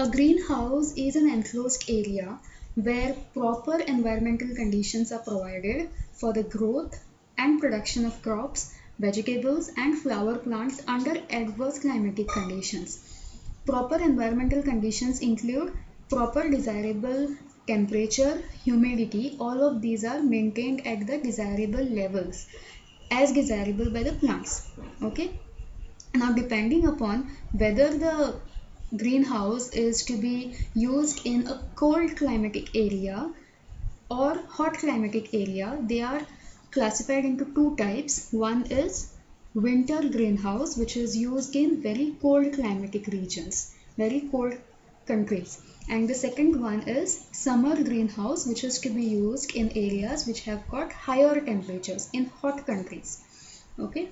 A greenhouse is an enclosed area where proper environmental conditions are provided for the growth and production of crops, vegetables, and flower plants under adverse climatic conditions. Proper environmental conditions include proper desirable temperature, humidity, all of these are maintained at the desirable levels as desirable by the plants. Okay. Now, depending upon whether the greenhouse is to be used in a cold climatic area or hot climatic area, they are classified into two types. One is winter greenhouse, which is used in very cold climatic regions, very cold countries. And the second one is summer greenhouse, which is to be used in areas which have got higher temperatures in hot countries. Okay.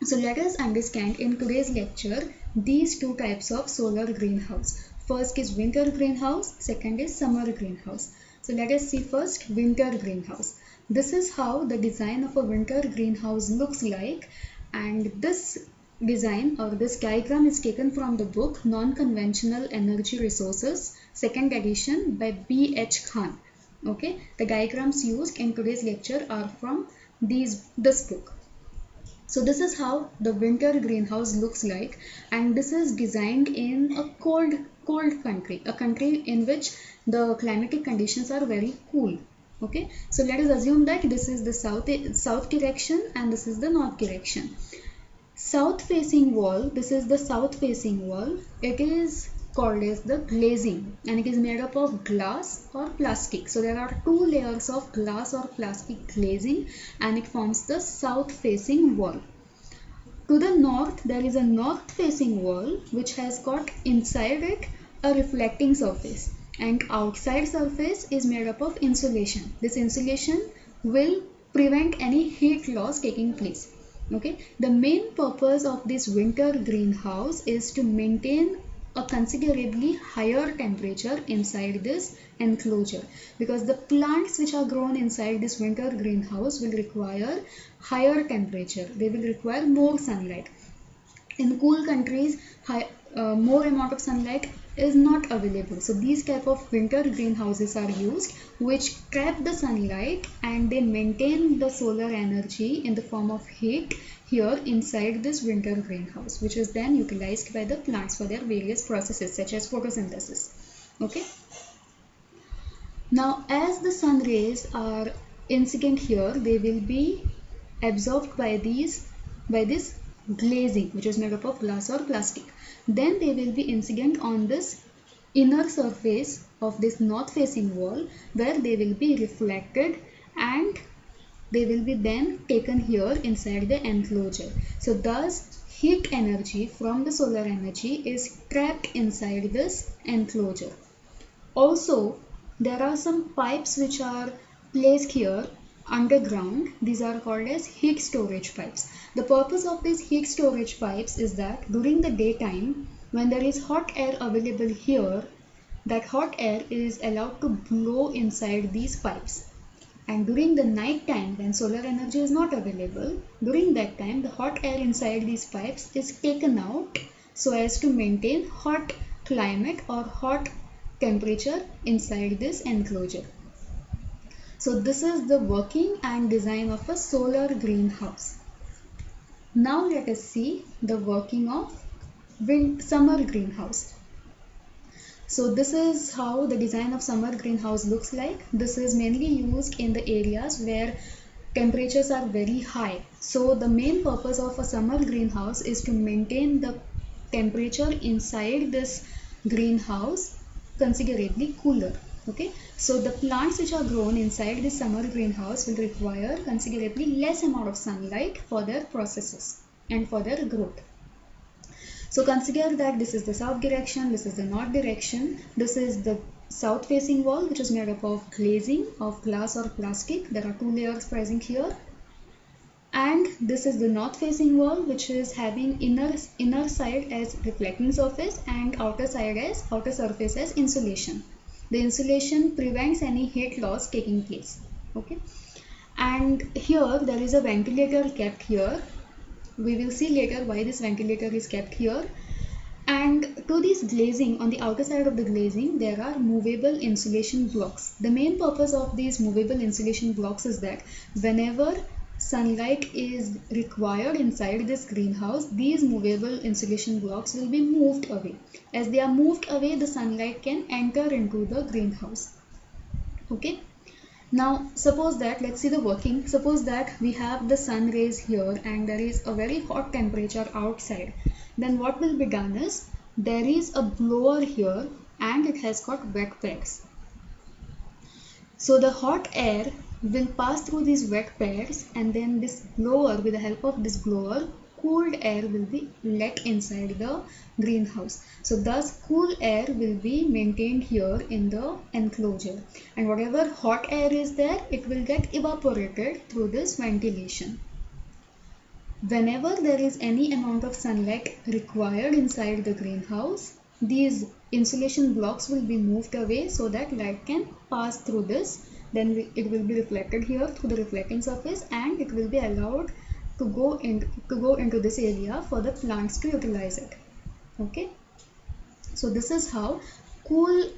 So let us understand in today's lecture these two types of solar greenhouse. First is winter greenhouse, second is summer greenhouse. So let us see first winter greenhouse. This is how the design of a winter greenhouse looks like, and this design or this diagram is taken from the book Non-Conventional Energy Resources, second edition by B.H. Khan. Okay, the diagrams used in today's lecture are from this book. So this is how the winter greenhouse looks like, and this is designed in a cold country, a country in which the climatic conditions are very cool. Okay, so let us assume that this is the south direction and this is the north direction. South facing wall, this is the south facing wall. It is called as the glazing, and it is made up of glass or plastic. So there are two layers of glass or plastic glazing, and it forms the south facing wall. To the north, there is a north facing wall which has got inside it a reflecting surface, and outside surface is made up of insulation. This insulation will prevent any heat loss taking place. Okay, the main purpose of this winter greenhouse is to maintain a considerably higher temperature inside this enclosure, because the plants which are grown inside this winter greenhouse will require higher temperature. They will require more sunlight. In cool countries, more amount of sunlight is not available. So these type of winter greenhouses are used, which trap the sunlight and they maintain the solar energy in the form of heat here inside this winter greenhouse, which is then utilized by the plants for their various processes such as photosynthesis. Okay. Now, as the sun rays are incident here, they will be absorbed by this glazing, which is made up of glass or plastic. Then they will be incident on this inner surface of this north facing wall, where they will be reflected and they will be then taken here inside the enclosure. So thus heat energy from the solar energy is trapped inside this enclosure. Also, there are some pipes which are placed here underground. These are called as heat storage pipes. The purpose of these heat storage pipes is that during the daytime, when there is hot air available here, that hot air is allowed to blow inside these pipes. And during the night time, when solar energy is not available, during that time the hot air inside these pipes is taken out so as to maintain hot climate or hot temperature inside this enclosure. So this is the working and design of a solar greenhouse. Now let us see the working of summer greenhouse. So this is how the design of summer greenhouse looks like. This is mainly used in the areas where temperatures are very high. So the main purpose of a summer greenhouse is to maintain the temperature inside this greenhouse considerably cooler. Okay, so the plants which are grown inside this summer greenhouse will require considerably less amount of sunlight for their processes and for their growth. So consider that this is the south direction, this is the north direction. This is the south facing wall, which is made up of glazing of glass or plastic. There are two layers present here. And this is the north facing wall, which is having inner side as reflecting surface and outer surface as insulation. The insulation prevents any heat loss taking place. Okay, and here there is a ventilator kept here. We will see later why this ventilator is kept here. And to this glazing, on the outer side of the glazing, there are movable insulation blocks. The main purpose of these movable insulation blocks is that whenever sunlight is required inside this greenhouse, these movable insulation blocks will be moved away. As they are moved away, the sunlight can enter into the greenhouse. Okay. Now suppose that, let's see the working. Suppose that we have the sun rays here and there is a very hot temperature outside. Then what will be done is, there is a blower here and it has got wet pairs. So the hot air will pass through these wet pairs, and then this blower, with the help of this blower, cooled air will be let inside the greenhouse. So thus cool air will be maintained here in the enclosure, and whatever hot air is there, it will get evaporated through this ventilation. Whenever there is any amount of sunlight required inside the greenhouse, these insulation blocks will be moved away so that light can pass through this. Then it will be reflected here through the reflecting surface, and it will be allowed to go into this area for the plants to utilize it. Okay, so this is how cool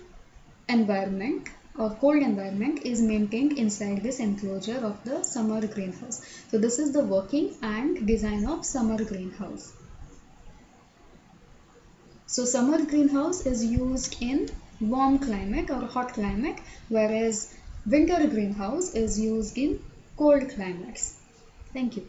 environment or cold environment is maintained inside this enclosure of the summer greenhouse. So this is the working and design of summer greenhouse. So summer greenhouse is used in warm climate or hot climate, whereas winter greenhouse is used in cold climates. Thank you.